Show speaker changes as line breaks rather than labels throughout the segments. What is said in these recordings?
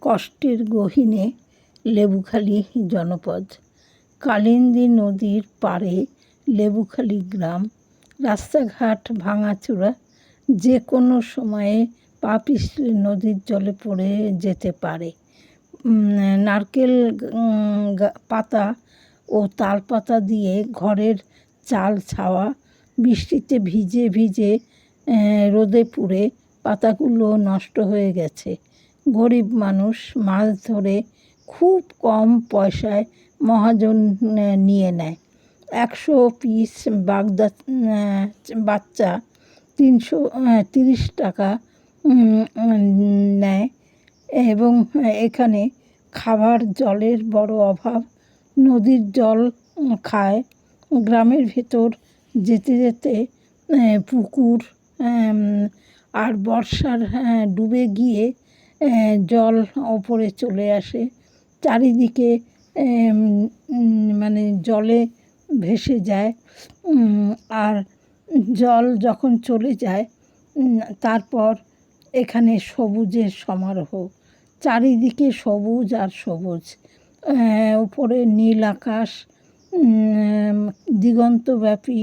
কষ্টের গহীনে লেবুখালী জনপদ। কালিন্দী নদীর পাড়ে লেবুখালী গ্রাম। রাস্তাঘাট ভাঙাচোরা, যে কোনো সময়ে পা পিছলে নদীর জলে পড়ে যেতে পারে। নারকেল পাতা ও তাল পাতা দিয়ে ঘরের চাল ছাওয়া, বৃষ্টিতে ভিজে ভিজে রোদে পুড়ে পাতাগুলো নষ্ট হয়ে গেছে। গরিব মানুষ মাছ ধরে খুব কম পয়সায় মহাজন নিয়ে নেয়। 100 পিস বাগদা বাচ্চা 330 টাকা নেয় এবং এখানে খাবার জলের বড় অভাব। নদীর জল খায়। গ্রামের ভেতর যেতে যেতে পুকুর আর বর্ষার ডুবে গিয়ে জল ওপরে চলে আসে। চারিদিকে মানে জলে ভেসে যায়। আর জল যখন চলে যায় তারপর এখানে সবুজের সমারোহ। চারিদিকে সবুজ আর সবুজ। উপরে নীল আকাশ, দিগন্তব্যাপী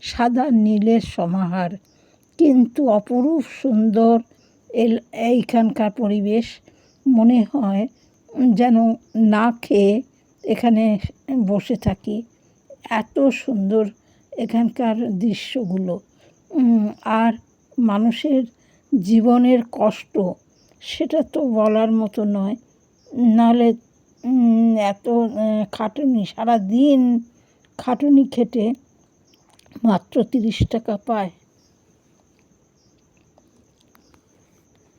সাদা নীলের সমাহার। কিন্তু অপরূপ সুন্দর এইখানকার পরিবেশ। মনে হয় যেন না খেয়ে এখানে বসে থাকি, এত সুন্দর এখানকার দৃশ্যগুলো। আর মানুষের জীবনের কষ্ট, সেটা তো বলার মতো নয়। নাহলে এত খাটুনি, সারাদিন খাটুনি খেটে মাত্র 30 টাকা পায়।